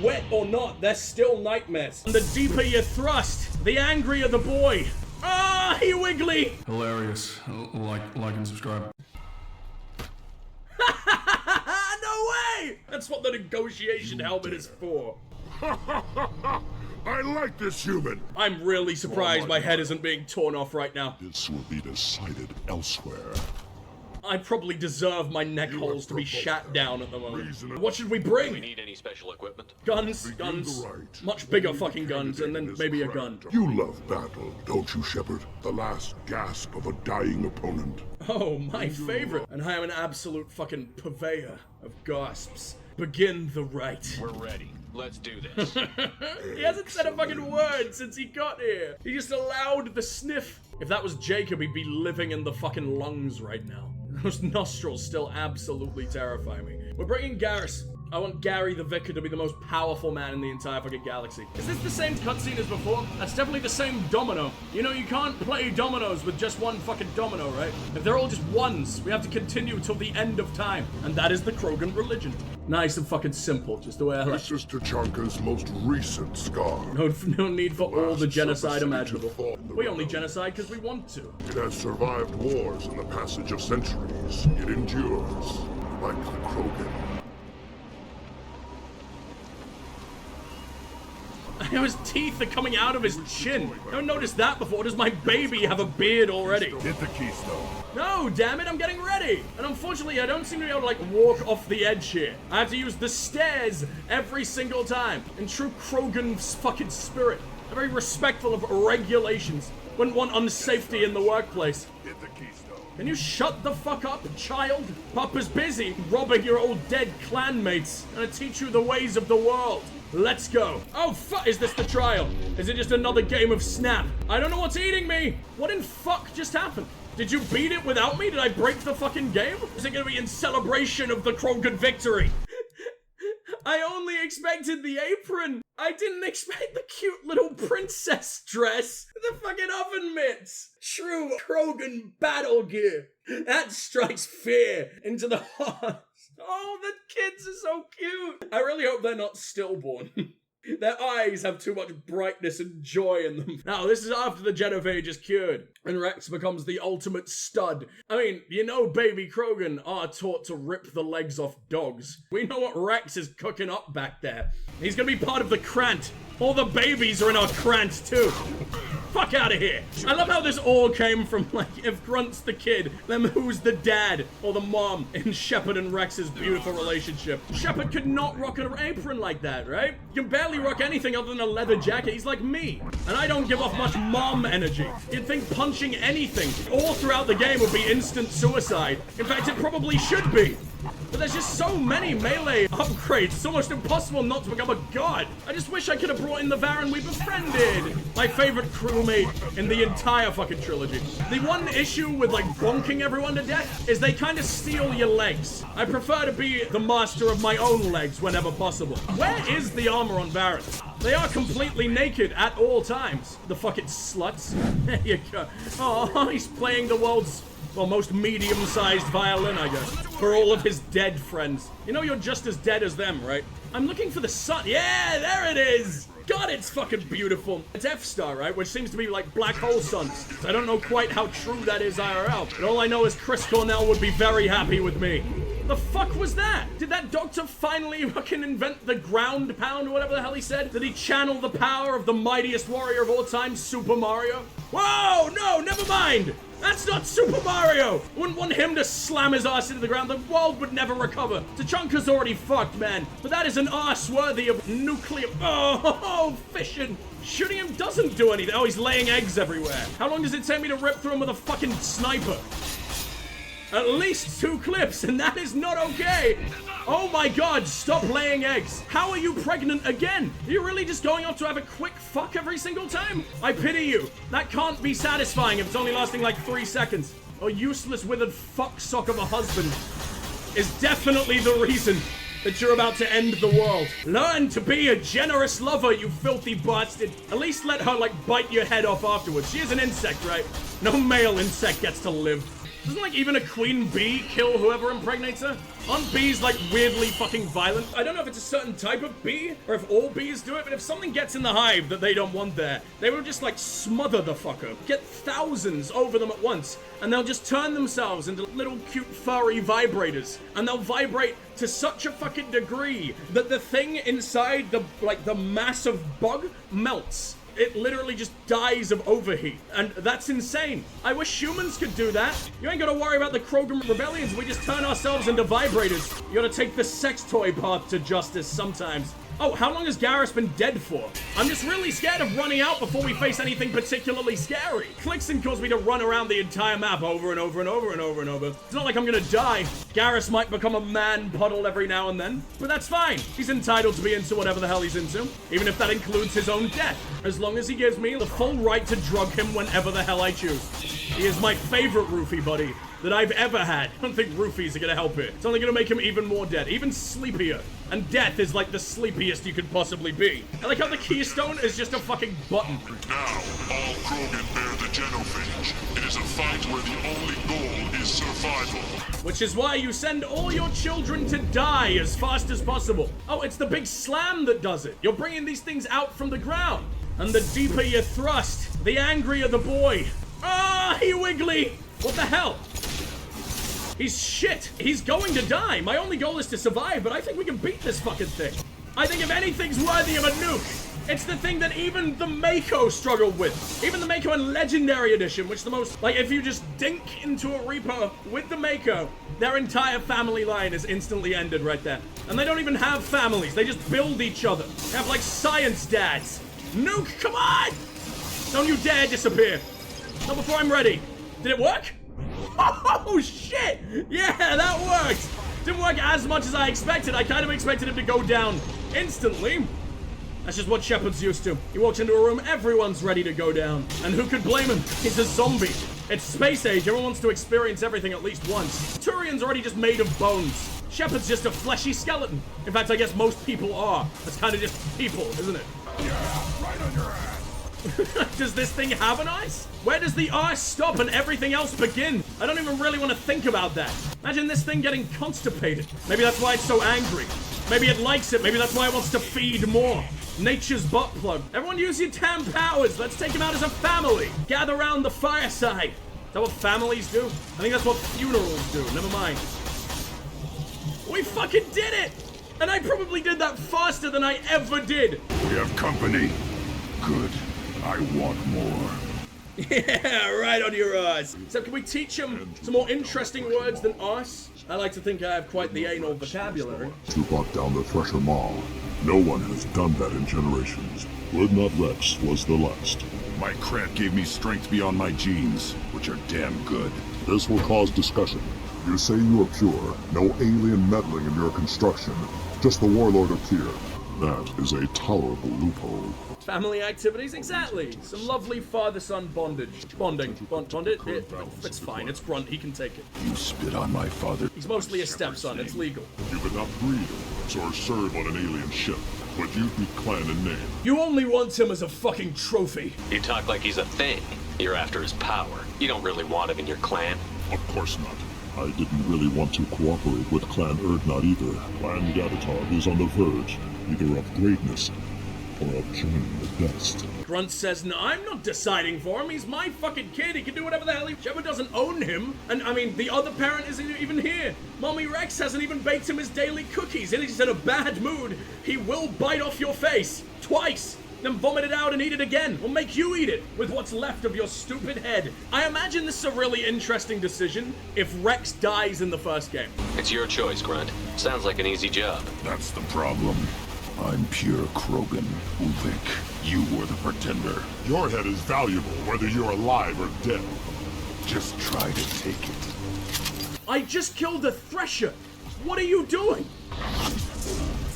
Wet or not, they're still nightmares. And the deeper you thrust, the angrier the boy. Ah, he wiggly! Hilarious. Like and subscribe. No way! That's what the negotiation helmet is for. I like this human. I'm really surprised my head isn't being torn off right now. This will be decided elsewhere. I probably deserve my neck holes to be shat down at the moment. What should we bring? Do we need any special equipment? Guns. Much bigger fucking guns, and then maybe a gun. You love battle, don't you, Shepard? The last gasp of a dying opponent. Oh, my favorite. And I am an absolute fucking purveyor of gasps. Begin the rite. We're ready. Let's do this. He hasn't said a fucking word since he got here. He just allowed the sniff. If that was Jacob, he'd be living in the fucking lungs right now. Those nostrils still absolutely terrify me. We're bringing Garrus. I want Gary the Vicar to be the most powerful man in the entire fucking galaxy. Is this the same cutscene as before? That's definitely the same domino. You know, you can't play dominoes with just one fucking domino, right? If they're all just ones, we have to continue till the end of time. And that is the Krogan religion. Nice and fucking simple, just the way I like it. This is Tachanka's most recent scar. No need for all the genocide surface imaginable. in the We only rebellion. genocide because we want to. It has survived wars and the passage of centuries. It endures, like the Krogan. His teeth are coming out of his chin. I haven't noticed that before. Does my baby have a beard already? Hit the keystone. No, damn it, I'm getting ready. And unfortunately, I don't seem to be able to, like, walk off the edge here. I have to use the stairs every single time. In true Krogan fucking spirit. I'm very respectful of regulations. Wouldn't want unsafety in the workplace. Hit the keystone. Can you shut the fuck up, child? Papa's busy robbing your old dead clanmates. And to teach you the ways of the world. Let's go. Oh, fuck, is this the trial? Is it just another game of Snap? I don't know what's eating me. What in fuck just happened? Did you beat it without me? Did I break the fucking game? Is it gonna be in celebration of the Krogan victory? I only expected the apron. I didn't expect the cute little princess dress. The fucking oven mitts. True Krogan battle gear. That strikes fear into the heart. Oh, the kids are so cute. I really hope they're not stillborn. Their eyes have too much brightness and joy in them. Now, this is after the genophage is cured, and Rex becomes the ultimate stud. I mean, you know baby Krogan are taught to rip the legs off dogs. We know what Rex is cooking up back there. He's gonna be part of the Krant. All the babies are in our Krant, too. Fuck out of here. I love how this all came from, like, if Grunt's the kid, then who's the dad or the mom in Shepard and Rex's beautiful relationship? Shepard could not rock an apron like that, right? You can barely rock anything other than a leather jacket. He's like me. And I don't give off much mom energy. You'd think punching anything all throughout the game would be instant suicide. In fact, it probably should be. But there's just so many melee upgrades. It's almost impossible not to become a god. I just wish I could have brought in the Varen we befriended. My favorite crewmate in the entire fucking trilogy. The one issue with, like, bonking everyone to death is they kind of steal your legs. I prefer to be the master of my own legs whenever possible. Where is the armor on Varen? They are completely naked at all times. The fucking sluts. There you go. Oh, he's playing the world's, well, most medium-sized violin, I guess, for all of his dead friends. You know you're just as dead as them, right? I'm looking for the sun. Yeah, there it is! God, it's fucking beautiful. It's F-Star, right? Which seems to be like black hole suns. I don't know quite how true that is IRL, but all I know is Chris Cornell would be very happy with me. The fuck was that? Did that doctor finally fucking invent the ground pound or whatever the hell he said? Did he channel the power of the mightiest warrior of all time, Super Mario? Whoa, no, never mind! That's not Super Mario! Wouldn't want him to slam his ass into the ground. The world would never recover. Tachanka's already fucked, man. But that is an ass worthy of nuclear... Oh, fission. Shooting him doesn't do anything. Oh, he's laying eggs everywhere. How long does it take me to rip through him with a fucking sniper? At least 2 clips, and that is not okay. Oh my god, stop laying eggs. How are you pregnant again? Are you really just going off to have a quick fuck every single time? I pity you. That can't be satisfying if it's only lasting like 3 seconds. A useless withered fucksock of a husband is definitely the reason that you're about to end the world. Learn to be a generous lover, you filthy bastard. At least let her, like, bite your head off afterwards. She is an insect, right? No male insect gets to live. Doesn't, like, even a queen bee kill whoever impregnates her? Aren't bees, like, weirdly fucking violent? I don't know if it's a certain type of bee, or if all bees do it, but if something gets in the hive that they don't want there, they will just, like, smother the fucker. Get thousands over them at once, and they'll just turn themselves into little cute furry vibrators. And they'll vibrate to such a fucking degree that the thing inside the, like, the massive bug melts. It literally just dies of overheat. And that's insane. I wish humans could do that. You ain't gotta worry about the Krogan rebellions. We just turn ourselves into vibrators. You gotta take the sex toy path to justice sometimes. Oh, how long has Garrus been dead for? I'm just really scared of running out before we face anything particularly scary. Clixon caused me to run around the entire map over and over and over and over and over. It's not like I'm gonna die. Garrus might become a man puddle every now and then, but that's fine. He's entitled to be into whatever the hell he's into, even if that includes his own death, as long as he gives me the full right to drug him whenever the hell I choose. He is my favorite roofie buddy that I've ever had. I don't think roofies are gonna help it. It's only gonna make him even more dead, even sleepier. And death is like the sleepiest you could possibly be. I like how the keystone is just a fucking button. Now, all Krogan bear the genophage. It is a fight where the only goal is survival. Which is why you send all your children to die as fast as possible. Oh, it's the big slam that does it. You're bringing these things out from the ground. And the deeper you thrust, the angrier the boy. Ah, he wiggly! What the hell? He's shit. He's going to die. My only goal is to survive, but I think we can beat this fucking thing. I think if anything's worthy of a nuke, it's the thing that even the Mako struggled with. Even the Mako in Legendary Edition, which the most, like, if you just dink into a Reaper with the Mako, their entire family line is instantly ended right there. And they don't even have families. They just build each other. They have, like, science dads. Nuke, come on! Don't you dare disappear. Not before I'm ready. Did it work? Oh, shit! Yeah, that worked! Didn't work as much as I expected. I kind of expected him to go down instantly. That's just what Shepard's used to. He walks into a room, everyone's ready to go down. And who could blame him? He's a zombie. It's space age. Everyone wants to experience everything at least once. Turian's already just made of bones. Shepard's just a fleshy skeleton. In fact, I guess most people are. That's kind of just people, isn't it? Yeah, right on your ass. Does this thing have an ice? Where does the ice stop and everything else begin? I don't even really want to think about that. Imagine this thing getting constipated. Maybe that's why it's so angry. Maybe it likes it. Maybe that's why it wants to feed more. Nature's butt plug. Everyone use your damn powers. Let's take him out as a family. Gather around the fireside. Is that what families do? I think that's what funerals do. Never mind. We fucking did it! And I probably did that faster than I ever did. We have company. Good. I want more. Yeah, right on your ass. So can we teach him some more interesting words than arse? I like to think I have quite the anal vocabulary. To brought down the Thresher Maw. No one has done that in generations. Dreadnought Rex was the last. My crat gave me strength beyond my genes, which are damn good. This will cause discussion. You say you are pure, no alien meddling in your construction, just the warlord of Tyr. That is a tolerable loophole. Family activities, exactly. Some lovely father-son bondage. Bonding. Bonded? It's fine, it's Grunt, he can take it. You spit on my father. He's mostly a stepson, it's legal. You could not breed or serve on an alien ship, but you be clan in name. You only want him as a fucking trophy. You talk like he's a thing. You're after his power. You don't really want him in your clan. Of course not. I didn't really want to cooperate with Clan Erdnot either. Clan Gatatog is on the verge, either of greatness or of joining the dust. Grunt says, no, I'm not deciding for him. He's my fucking kid. He can do whatever the hell Shepard doesn't own him. And, I mean, the other parent isn't even here. Mommy Rex hasn't even baked him his daily cookies. And he's in a bad mood. He will bite off your face. Twice. Then vomit it out and eat it again. Or make you eat it with what's left of your stupid head. I imagine this is a really interesting decision if Rex dies in the first game. It's your choice, Grunt. Sounds like an easy job. That's the problem. I'm pure Krogan. Uvik, you were the pretender. Your head is valuable whether you're alive or dead. Just try to take it. I just killed a Thresher. What are you doing?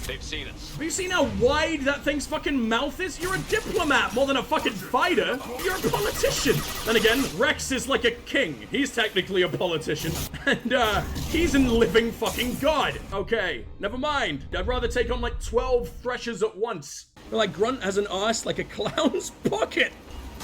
They've seen us. Have you seen how wide that thing's fucking mouth is? You're a diplomat more than a fucking fighter. You're a politician. Then again, Rex is like a king. He's technically a politician. And, he's in living fucking god. Okay, never mind. I'd rather take on like 12 Threshers at once. But like Grunt has an arse like a clown's pocket.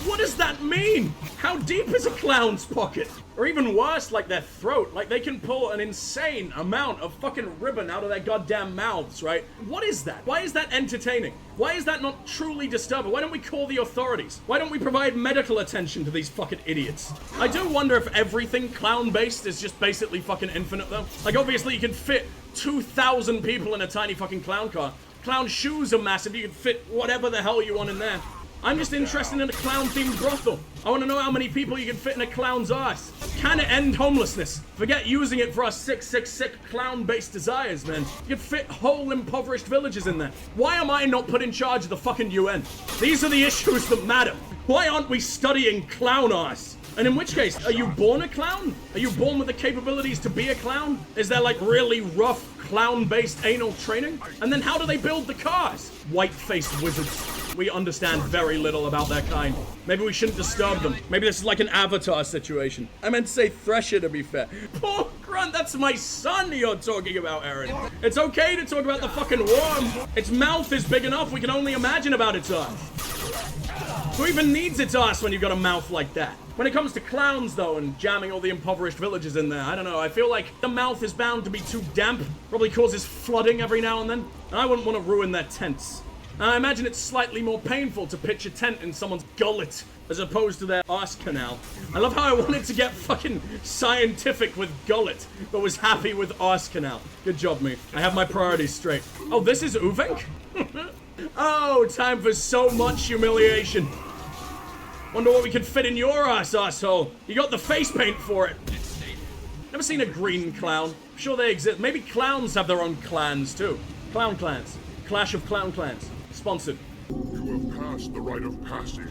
What does that mean? How deep is a clown's pocket? Or even worse, like their throat. Like they can pull an insane amount of fucking ribbon out of their goddamn mouths, right? What is that? Why is that entertaining? Why is that not truly disturbing? Why don't we call the authorities? Why don't we provide medical attention to these fucking idiots? I do wonder if everything clown-based is just basically fucking infinite, though. Like, obviously you can fit 2,000 people in a tiny fucking clown car. Clown shoes are massive. You can fit whatever the hell you want in there. I'm just interested in a clown-themed brothel. I want to know how many people you can fit in a clown's ass. Can it end homelessness? Forget using it for our sick clown-based desires, man. You can fit whole impoverished villages in there. Why am I not put in charge of the fucking UN? These are the issues that matter. Why aren't we studying clown ass? And in which case, are you born a clown? Are you born with the capabilities to be a clown? Is there like really rough clown-based anal training? And then how do they build the cars? White-faced wizards. We understand very little about their kind. Maybe we shouldn't disturb them. Maybe this is like an Avatar situation. I meant to say Thresher, to be fair. Poor Grunt, that's my son you're talking about, Aaron. It's okay to talk about the fucking worm. Its mouth is big enough, we can only imagine about its ass. Who even needs its ass when you've got a mouth like that? When it comes to clowns, though, and jamming all the impoverished villages in there, I don't know, I feel like the mouth is bound to be too damp. Probably causes flooding every now and then. And I wouldn't want to ruin their tents. I imagine it's slightly more painful to pitch a tent in someone's gullet as opposed to their arse canal. I love how I wanted to get fucking scientific with gullet, but was happy with arse canal. Good job, me. I have my priorities straight. Oh, this is Uvink? Oh, time for so much humiliation. Wonder what we can fit in your ass, asshole. You got the face paint for it. Never seen a green clown. I'm sure they exist. Maybe clowns have their own clans, too. Clown clans. Clash of clown clans. Sponsored. You have passed the rite of passage,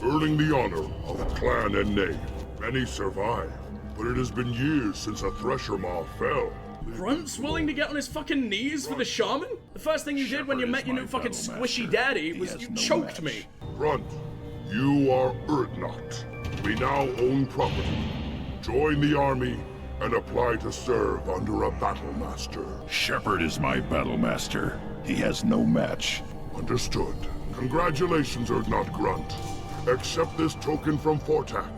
earning the honor of clan and name. Many survive, but it has been years since a Thresher Maw fell. Grunt's willing to get on his fucking knees for the shaman? The first thing you did when you met your new fucking squishy daddy was you choked me. Grunt, you are Urdnot. We now own property. Join the army and apply to serve under a battle master. Shepard is my battle master. He has no match. Understood. Congratulations, Urdnot Grunt. Accept this token from Fortak.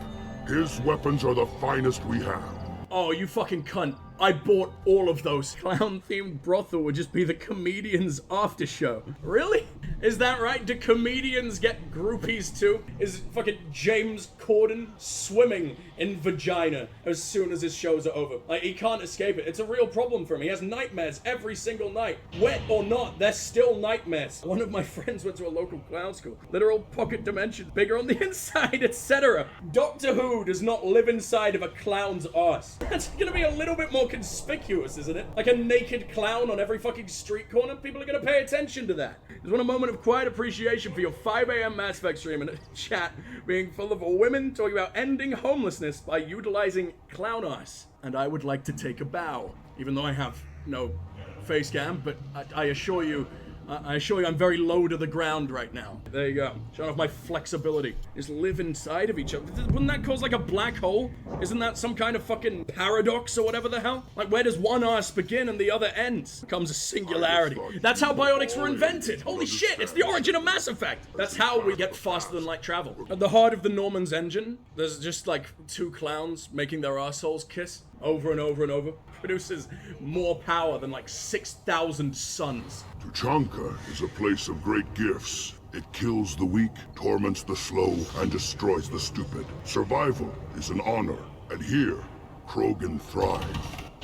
His weapons are the finest we have. Oh, you fucking cunt. I bought all of those. Clown-themed brothel would just be the comedians' after show. Really? Is that right? Do comedians get groupies too? Is fucking James Corden swimming in vagina as soon as his shows are over? Like, he can't escape it. It's a real problem for him. He has nightmares every single night. Wet or not, they're still nightmares. One of my friends went to a local clown school. Literal pocket dimensions, bigger on the inside, etc. Doctor Who does not live inside of a clown's ass. That's gonna be a little bit more conspicuous, isn't it? Like a naked clown on every fucking street corner. People are gonna pay attention to that. Just want a moment of quiet appreciation for your 5 a.m. Mass Effect stream and a chat being full of women talking about ending homelessness by utilizing clown ass. And I would like to take a bow, even though I have no face cam, but I assure you I'm very low to the ground right now. There you go. Showing off my flexibility. Just live inside of each other. Wouldn't that cause like a black hole? Isn't that some kind of fucking paradox or whatever the hell? Like, where does one arse begin and the other ends? Becomes a singularity. That's how biotics were invented. Holy shit, it's the origin of Mass Effect. That's how we get faster than light travel. At the heart of the Norman's engine, there's just like 2 clowns making their arseholes kiss over and over and over. Produces more power than like 6,000 suns. Tuchanka is a place of great gifts. It kills the weak, torments the slow, and destroys the stupid. Survival is an honor, and here, Krogan thrive.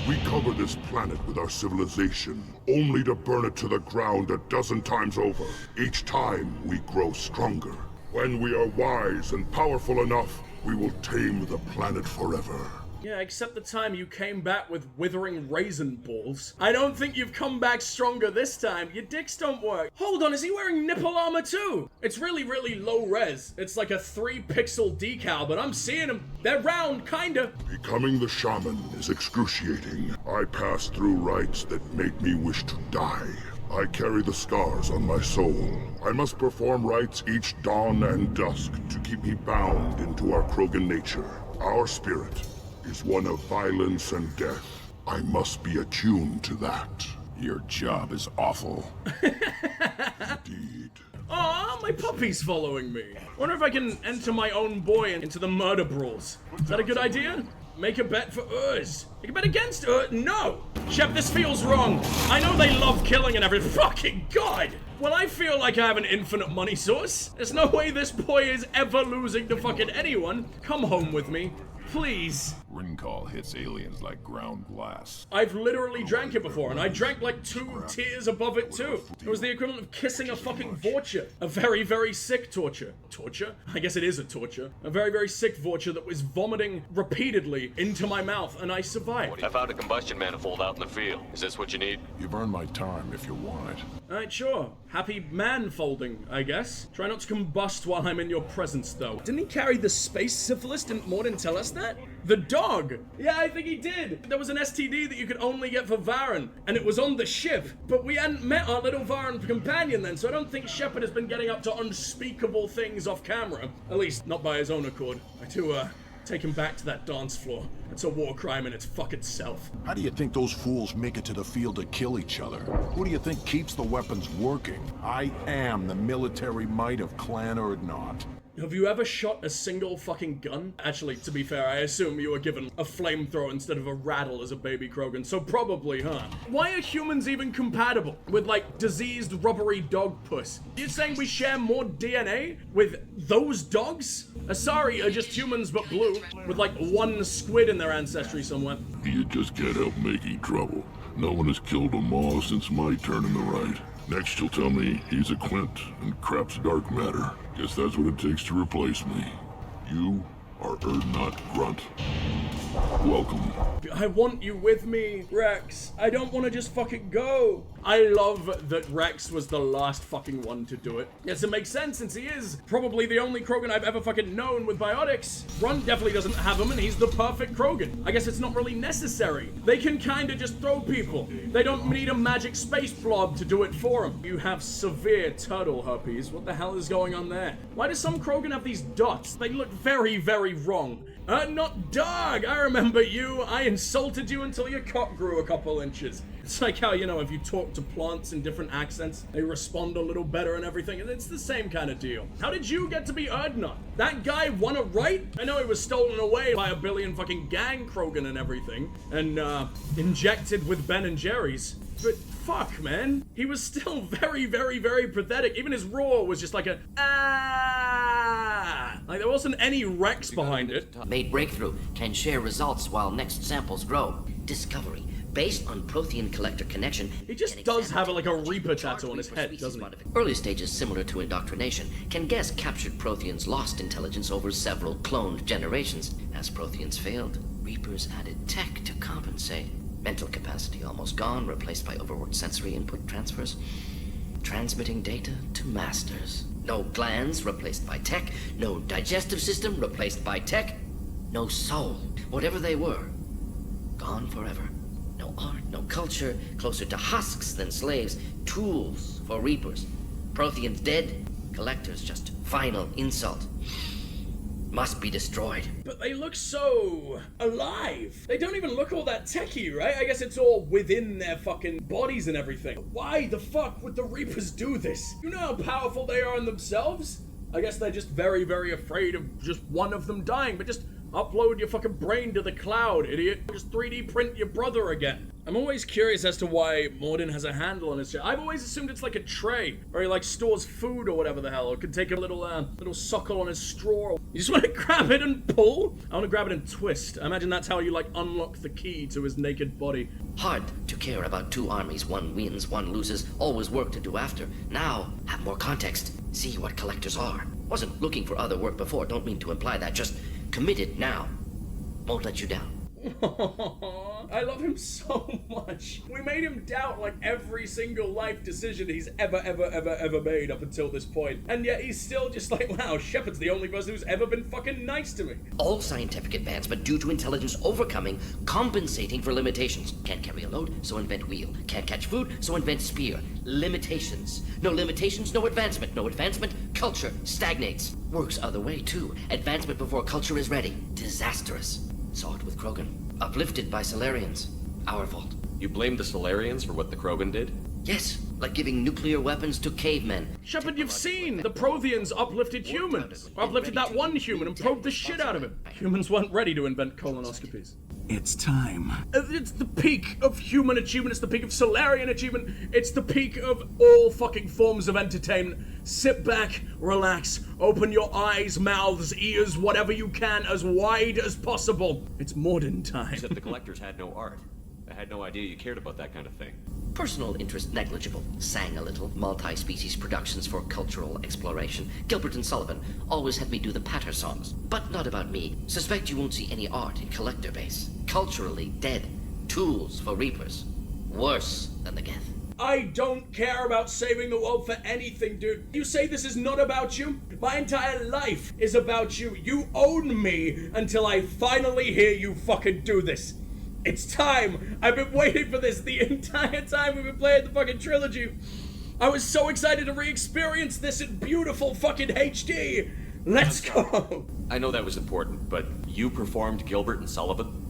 We cover this planet with our civilization, only to burn it to the ground a dozen times over. Each time, we grow stronger. When we are wise and powerful enough, we will tame the planet forever. Yeah, except the time you came back with withering raisin balls. I don't think you've come back stronger this time. Your dicks don't work. Hold on, is he wearing nipple armor too? It's really, really low res. It's like a 3-pixel decal, but I'm seeing them. They're round, kinda. Becoming the shaman is excruciating. I pass through rites that make me wish to die. I carry the scars on my soul. I must perform rites each dawn and dusk to keep me bound into our Krogan nature. Our spirit is one of violence and death. I must be attuned to that. Your job is awful. Indeed. Aw, my puppies following me? Wonder if I can enter my own boy into the murder brawls. Is that a good idea? Make a bet for Urs. Make a bet against Urs? No! Shep, this feels wrong. I know they love killing and everything. Fucking God! Well, I feel like I have an infinite money source. There's no way this boy is ever losing to fucking anyone. Come home with me. Please. Ringcall hits aliens like ground glass. I've literally drank it before, and I drank like 2 tiers above it too. It was the equivalent of kissing a fucking vulture. A very, very sick torture. Torture? I guess it is a torture. A very, very sick vulture that was vomiting repeatedly into my mouth, and I survived. I found a combustion manifold out in the field. Is this what you need? You've earned my time if you want it. Alright, sure. Happy man folding, I guess. Try not to combust while I'm in your presence, though. Didn't he carry the space syphilis? Didn't Morden tell us that? The dog! Yeah, I think he did. There was an STD that you could only get for Varen, and it was on the ship. But we hadn't met our little Varen companion then, so I don't think Shepard has been getting up to unspeakable things off camera. At least, not by his own accord. I do, take him back to that dance floor. It's a war crime in its fucking self. How do you think those fools make it to the field to kill each other? Who do you think keeps the weapons working? I am the military might of Clan Urdnot. Have you ever shot a single fucking gun? Actually, to be fair, I assume you were given a flamethrower instead of a rattle as a baby Krogan, so probably, huh? Why are humans even compatible with, like, diseased rubbery dog puss? You're saying we share more DNA with those dogs? Asari are just humans but blue, with like 1 squid in their ancestry somewhere. You just can't help making trouble. No one has killed them all since my turn in the right. Next you'll tell me he's a Clint and crap's dark matter. Guess that's what it takes to replace me. You are Urdnot Grunt. Welcome. I want you with me, Rex. I don't want to just fucking go. I love that Rex was the last fucking one to do it. Yes, it makes sense since he is probably the only Krogan I've ever fucking known with biotics. Grunt definitely doesn't have them and he's the perfect Krogan. I guess it's not really necessary. They can kinda just throw people. They don't need a magic space blob to do it for them. You have severe turtle herpes. What the hell is going on there? Why does some Krogan have these dots? They look very, very wrong. Not dog! I remember you. I insulted you until your cock grew a couple inches. It's like how, you know, if you talk to plants in different accents, they respond a little better and everything, and it's the same kind of deal. How did you get to be Urdnot? That guy won a right? I know he was stolen away by a billion fucking gang Krogan and everything, and, injected with Ben and Jerry's. But fuck, man. He was still very, very, very pathetic. Even his roar was just like a ah. Like there wasn't any Rex behind it. Made breakthrough. Can share results while next samples grow. Discovery. Based on Prothean collector connection. He just does have like a Reaper tattoo on his head, doesn't he? Early stages similar to indoctrination can guess captured Protheans lost intelligence over several cloned generations. As Protheans failed, Reapers added tech to compensate. Mental capacity almost gone, replaced by overworked sensory input transfers. Transmitting data to masters. No glands, replaced by tech. No digestive system, replaced by tech. No soul, whatever they were, gone forever. No art, no culture, closer to husks than slaves. Tools for Reapers. Protheans dead, collectors just final insult. Must be destroyed. But they look so alive. They don't even look all that techy, right? I guess it's all within their fucking bodies and everything. Why the fuck would the Reapers do this? You know how powerful they are in themselves? I guess they're just very, very afraid of just one of them dying, but just upload your fucking brain to the cloud, idiot. Just 3D print your brother again. I'm always curious as to why Morden has a handle on his chair. I've always assumed it's like a tray, where he like stores food or whatever the hell, or could take a little suckle on his straw. You just want to grab it and pull? I want to grab it and twist. I imagine that's how you like unlock the key to his naked body. Hard to care about 2 armies. One wins, one loses. Always work to do after. Now, have more context. See what collectors are. Wasn't looking for other work before. Don't mean to imply that. Just committed now. Won't let you down. I love him so much. We made him doubt like every single life decision he's ever made up until this point. And yet he's still just like, wow, Shepard's the only person who's ever been fucking nice to me. All scientific advancement due to intelligence overcoming, compensating for limitations. Can't carry a load, so invent wheel. Can't catch food, so invent spear. Limitations. No limitations, no advancement. No advancement, culture stagnates. Works other way too. Advancement before culture is ready. Disastrous. Saw it with Krogan. Uplifted by Solarians. Our fault. You blame the Solarians for what the Krogan did? Yes, like giving nuclear weapons to cavemen. Shepard, you've seen the Protheans uplifted humans. Uplifted that one human and probed the shit out of him. Humans weren't ready to invent colonoscopies. It's time. It's the peak of human achievement. It's the peak of Solarian achievement. It's the peak of all fucking forms of entertainment. Sit back, relax, open your eyes, mouths, ears, whatever you can, as wide as possible. It's modern time. Except the collectors had no art. I had no idea you cared about that kind of thing. Personal interest negligible. Sang a little. Multi-species productions for cultural exploration. Gilbert and Sullivan always had me do the patter songs. But not about me. Suspect you won't see any art in collector base. Culturally dead. Tools for reapers. Worse than the Geth. I don't care about saving the world for anything, dude. You say this is not about you? My entire life is about you. You own me until I finally hear you fucking do this. It's time! I've been waiting for this the entire time we've been playing the fucking trilogy. I was so excited to re-experience this in beautiful fucking HD. Let's go! I know that was important, but you performed Gilbert and Sullivan?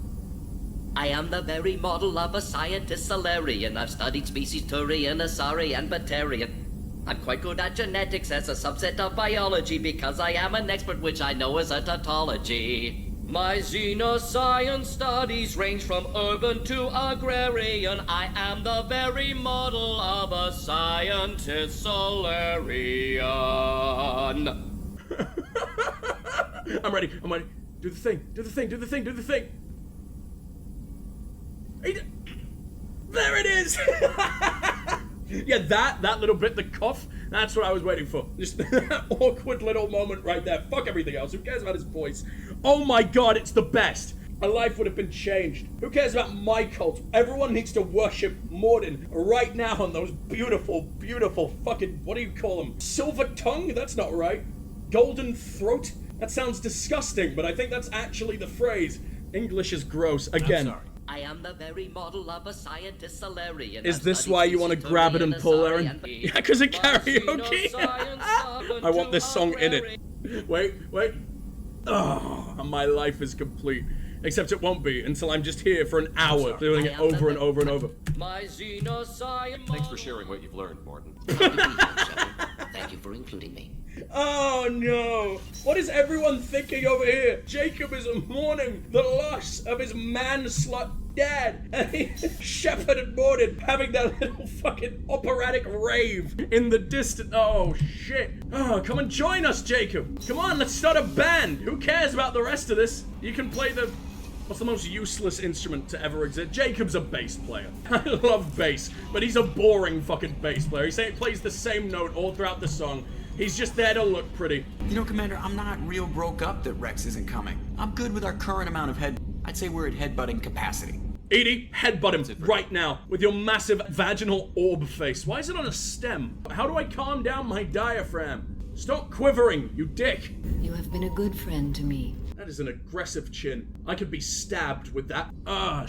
I am the very model of a scientist Solarian. I've studied species Turian, Asari, and Batarian. I'm quite good at genetics as a subset of biology because I am an expert, which I know is a tautology. My xenoscience studies range from urban to agrarian. I am the very model of a scientist Solarian. I'm ready. Do the thing. There it is! Yeah, that little bit, the cough, that's what I was waiting for. Just that awkward little moment right there. Fuck everything else. Who cares about his voice? Oh my god, it's the best. My life would have been changed. Who cares about my cult? Everyone needs to worship Morden right now on those beautiful, beautiful fucking, what do you call them? Silver tongue? That's not right. Golden throat? That sounds disgusting, but I think that's actually the phrase. English is gross. Again. I'm sorry. I am the very model of a scientist Solarian. Is this why you want to grab it and pull, Aaron? Yeah, because of karaoke. I want this song in it. Wait. Oh, my life is complete. Except it won't be until I'm just here for an hour doing it over and over and over. Thanks for sharing what you've learned, Morton. Thank you for including me. Oh no! What is everyone thinking over here? Jacob is mourning the loss of his man-slut dad. And Shepard and Morden having that little fucking operatic rave in the distance. Oh shit. Oh, come and join us, Jacob. Come on, let's start a band. Who cares about the rest of this? You can play the... What's the most useless instrument to ever exist? Jacob's a bass player. I love bass, but he's a boring fucking bass player. He plays the same note all throughout the song. He's just there to look pretty. You know, Commander, I'm not real broke up that Rex isn't coming. I'm good with our current amount of I'd say we're at headbutting capacity. Edie, headbutt him right now with your massive vaginal orb face. Why is it on a stem? How do I calm down my diaphragm? Stop quivering, you dick. You have been a good friend to me. That is an aggressive chin. I could be stabbed with that.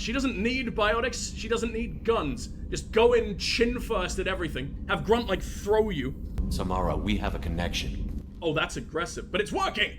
She doesn't need biotics. She doesn't need guns. Just go in chin first at everything. Have Grunt, like, throw you. Samara, we have a connection. Oh, that's aggressive, but it's working!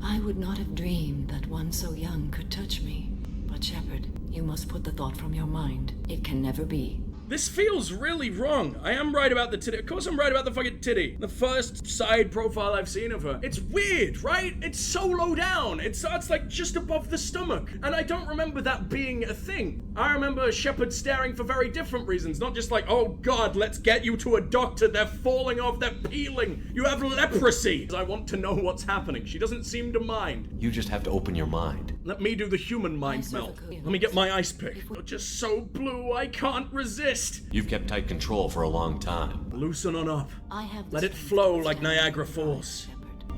I would not have dreamed that one so young could touch me. But Shepard, you must put the thought from your mind. It can never be. This feels really wrong. I am right about the titty. Of course I'm right about the fucking titty. The first side profile I've seen of her. It's weird, right? It's so low down. It starts like just above the stomach. And I don't remember that being a thing. I remember Shepard staring for very different reasons. Not just like, oh god, let's get you to a doctor. They're falling off, they're peeling. You have leprosy. I want to know what's happening. She doesn't seem to mind. You just have to open your mind. Let me do the human mind melt. Let me get my ice pick. You're just so blue, I can't resist. You've kept tight control for a long time. Loosen on up. I have Let it flow like Niagara Falls.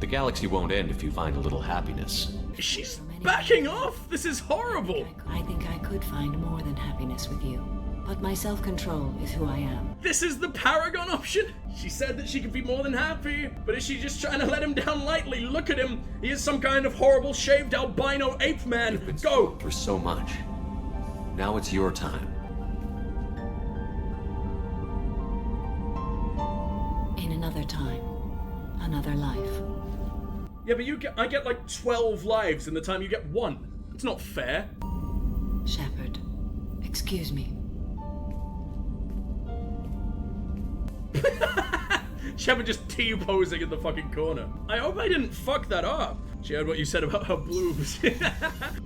The galaxy won't end if you find a little happiness. She's backing off! This is horrible! I think I could find more than happiness with you. But my self-control is who I am. This is the Paragon option? She said that she could be more than happy, but is she just trying to let him down lightly? Look at him! He is some kind of horrible shaved albino ape man! Go! For so much. Now it's your time. In another time, another life. Yeah, but I get like 12 lives in the time you get one. It's not fair. Shepard, excuse me. Shepard just T-posing in the fucking corner. I hope I didn't fuck that up. She heard what you said about her boobs.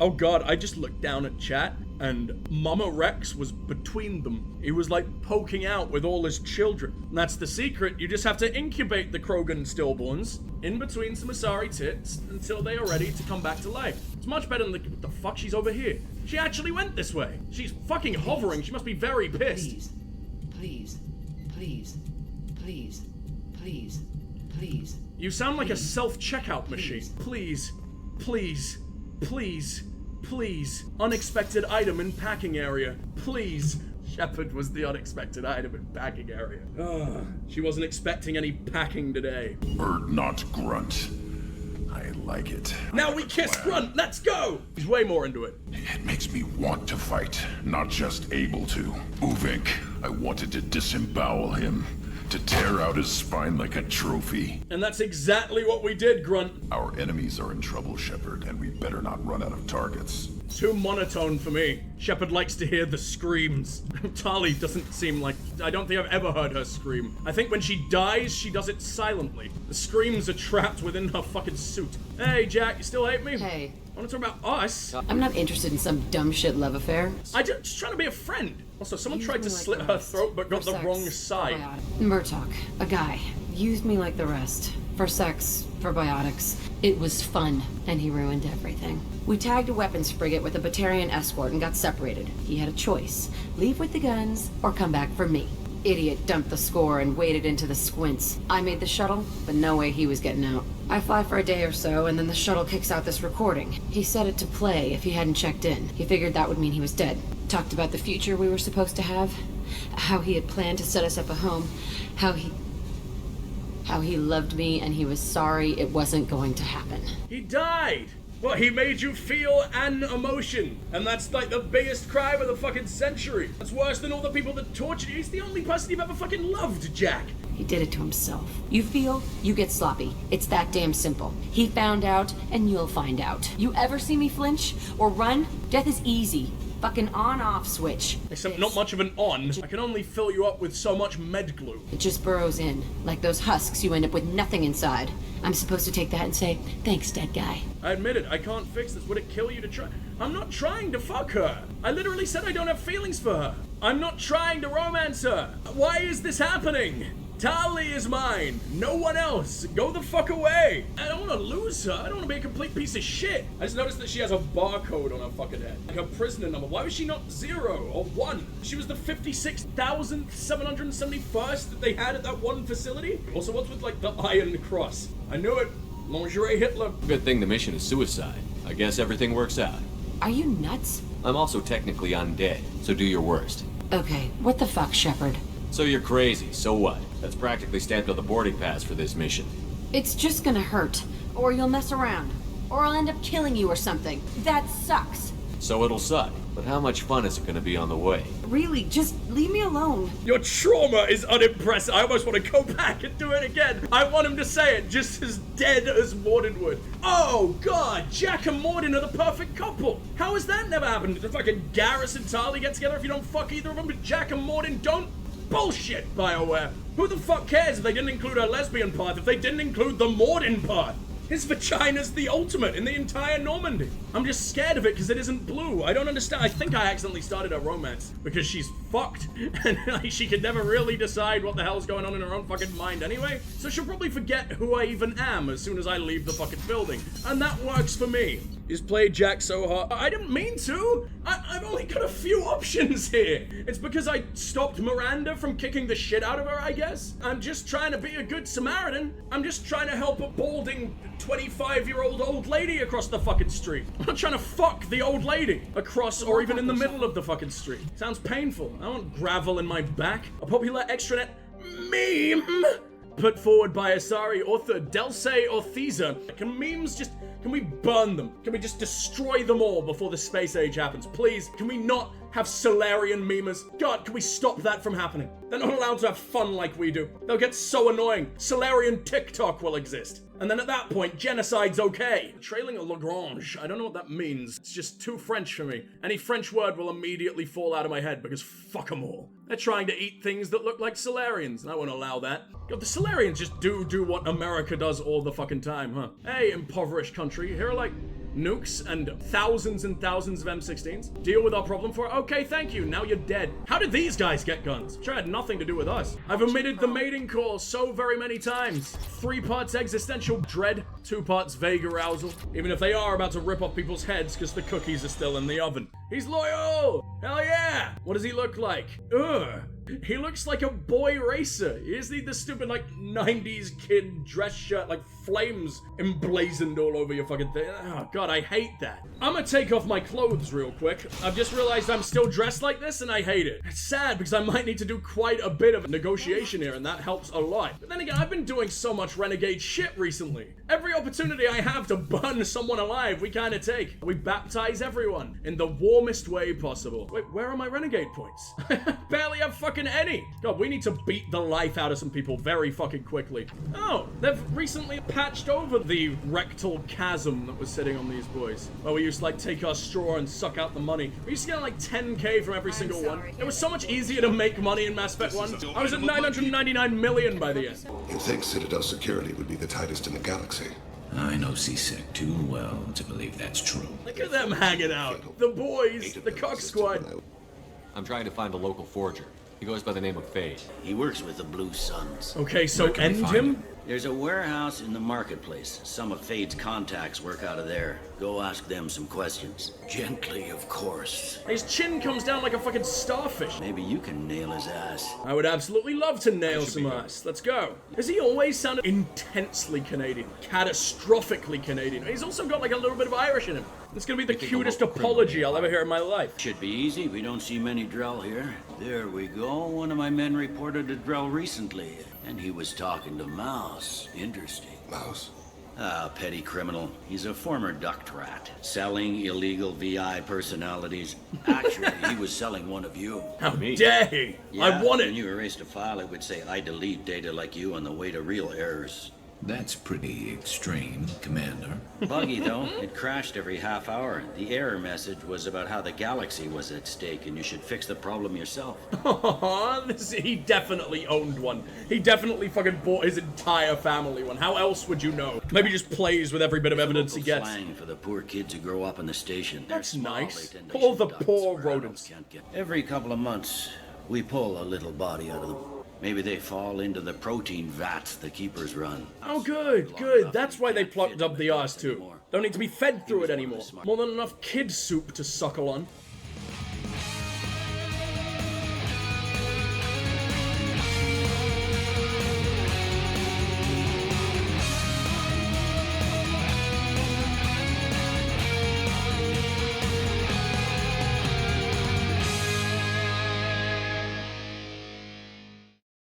Oh god, I just looked down at chat and Mama Rex was between them. He was like poking out with all his children. And that's the secret. You just have to incubate the Krogan stillborns in between some Asari tits until they are ready to come back to life. It's much better than what the fuck, she's over here. She actually went this way. She's fucking hovering. She must be very pissed. Please, please, please, please, please. You sound like a self-checkout machine. Please, please, please, please. Unexpected item in packing area. Please. Shepard was the unexpected item in packing area. She wasn't expecting any packing today. Bird not Grunt. I like it. Now we kiss Grunt. Let's go. He's way more into it. It makes me want to fight, not just able to. Uvink, I wanted to disembowel him. To tear out his spine like a trophy. And that's exactly what we did, Grunt. Our enemies are in trouble, Shepard, and we better not run out of targets. Too monotone for me. Shepard likes to hear the screams. Tali doesn't seem like... I don't think I've ever heard her scream. I think when she dies, she does it silently. The screams are trapped within her fucking suit. Hey, Jack, you still hate me? Hey. I want to talk about us. I'm not interested in some dumb shit love affair. I'm just trying to be a friend. Also, someone Used tried to me like slit the her rest. throat but got For the sex, wrong for side. Murtaugh, a guy, used me like the rest. For sex, for biotics. It was fun, and he ruined everything. We tagged a weapons frigate with a Batarian escort and got separated. He had a choice. Leave with the guns, or come back for me. Idiot dumped the score and waded into the squints. I made the shuttle, but no way he was getting out. I fly for a day or so, and then the shuttle kicks out this recording. He set it to play if he hadn't checked in. He figured that would mean he was dead. Talked about the future we were supposed to have. How he had planned to set us up a home. How he loved me and he was sorry it wasn't going to happen. He died! Well, he made you feel an emotion. And that's like the biggest crime of the fucking century. That's worse than all the people that tortured you. He's the only person you've ever fucking loved, Jack. He did it to himself. You feel, you get sloppy. It's that damn simple. He found out, and you'll find out. You ever see me flinch or run? Death is easy. Fucking on-off switch. Except not much of an on. I can only fill you up with so much med glue. It just burrows in. Like those husks, you end up with nothing inside. I'm supposed to take that and say, thanks, dead guy. I admit it, I can't fix this. Would it kill you to try? I'm not trying to fuck her. I literally said I don't have feelings for her. I'm not trying to romance her. Why is this happening? Tali is mine. No one else. Go the fuck away. I don't want to lose her. I don't want to be a complete piece of shit. I just noticed that she has a barcode on her fucking head. Like her prisoner number. Why was she not 0 or 1? She was the 56,771st that they had at that one facility. Also, what's with like the Iron Cross? I knew it. Lingerie Hitler. Good thing the mission is suicide. I guess everything works out. Are you nuts? I'm also technically undead, so do your worst. Okay, what the fuck, Shepard? So you're crazy, so what? That's practically stamped on the boarding pass for this mission. It's just gonna hurt. Or you'll mess around. Or I'll end up killing you or something. That sucks. So it'll suck, but how much fun is it gonna be on the way? Really, just leave me alone. Your trauma is unimpressive. I almost want to go back and do it again. I want him to say it just as dead as Morden would. Oh, God. Jack and Morden are the perfect couple. How has that never happened? Does fucking Garrus and Tali get together if you don't fuck either of them, but Jack and Morden don't? Bullshit, BioWare. Who the fuck cares if they didn't include her lesbian part, if they didn't include the Morden part? His vagina's the ultimate in the entire Normandy. I'm just scared of it because it isn't blue. I don't understand. I think I accidentally started a romance because she's fucked and like, she can never really decide what the hell's going on in her own fucking mind anyway. So she'll probably forget who I even am as soon as I leave the fucking building. And that works for me. He's played Jack so hard. I didn't mean to. I've only got a few options here. It's because I stopped Miranda from kicking the shit out of her, I guess. I'm just trying to be a good Samaritan. I'm just trying to help a balding 25-year-old old lady across the fucking street. I'm not trying to fuck the old lady across or even in the middle of the fucking street. Sounds painful. I want gravel in my back. A popular extranet meme put forward by Asari author Delse Orthiza. Can we burn them? Can we just destroy them all before the space age happens? Please, can we not have Solarian memers. God, can we stop that from happening? They're not allowed to have fun like we do. They'll get so annoying. Solarian TikTok will exist. And then at that point, genocide's okay. Trailing a Lagrange. I don't know what that means. It's just too French for me. Any French word will immediately fall out of my head because fuck them all. They're trying to eat things that look like Solarians, and I won't allow that. God, the Solarians just do what America does all the fucking time, huh? Hey, impoverished country, here are like nukes and thousands of M16s. Deal with our problem for it? Okay, thank you. Now you're dead. How did these guys get guns? Which had nothing to do with us. I've omitted the mating call so very many times. 3 parts existential dread, 2 parts vague arousal. Even if they are about to rip off people's heads because the cookies are still in the oven. He's loyal! Hell yeah! What does he look like? Ugh. He looks like a boy racer. Isn't he the stupid, like, 90s kid dress shirt, like, flames emblazoned all over your fucking thing? Oh, God, I hate that. I'm gonna take off my clothes real quick. I've just realized I'm still dressed like this, and I hate it. It's sad, because I might need to do quite a bit of negotiation here, and that helps a lot. But then again, I've been doing so much renegade shit recently. Every opportunity I have to burn someone alive, we kind of take. We baptize everyone in the warmest way possible. Wait, where are my renegade points? Barely have fucking any. God, we need to beat the life out of some people very fucking quickly. Oh, they've recently patched over the rectal chasm that was sitting on these boys. Where we used to like take our straw and suck out the money. We used to get like 10k from every single one. It was so much easier to make money in Mass Effect 1. I was at 999 million by the end. You'd think Citadel security would be the tightest in the galaxy. I know C-Sec too well to believe that's true. Look at them hanging out. The boys, the cock squad. I'm trying to find a local forger. He goes by the name of Fade. He works with the Blue Suns. Okay, so end him? There's a warehouse in the marketplace. Some of Fade's contacts work out of there. Go ask them some questions. Gently, of course. His chin comes down like a fucking starfish. Maybe you can nail his ass. I would absolutely love to nail some ass. Let's go. Has he always sounded intensely Canadian? Catastrophically Canadian. He's also got like a little bit of Irish in him. It's gonna be the cutest apology I'll ever hear in my life. Should be easy. We don't see many Drell here. There we go. One of my men reported a Drell recently, and he was talking to Mouse. Interesting. Mouse? Petty criminal. He's a former duct rat, selling illegal VI personalities. Actually, he was selling one of you. How dare he? Yeah, I want it. When you erased a file, it would say, I delete data like you on the way to real errors. That's pretty extreme, Commander. Buggy, though. It crashed every half hour. The error message was about how the galaxy was at stake, and you should fix the problem yourself. He definitely owned one. He definitely fucking bought his entire family one. How else would you know? Maybe just plays with every bit of evidence he gets. Slang for the poor kids who grow up in the station. That's nice. All the poor rodents. Every couple of months, we pull a little body out of them. Maybe they fall into the protein vats the keepers run. Oh, good, good. That's why they plucked up the arse too. Don't need to be fed through it anymore. More than enough kid soup to suckle on.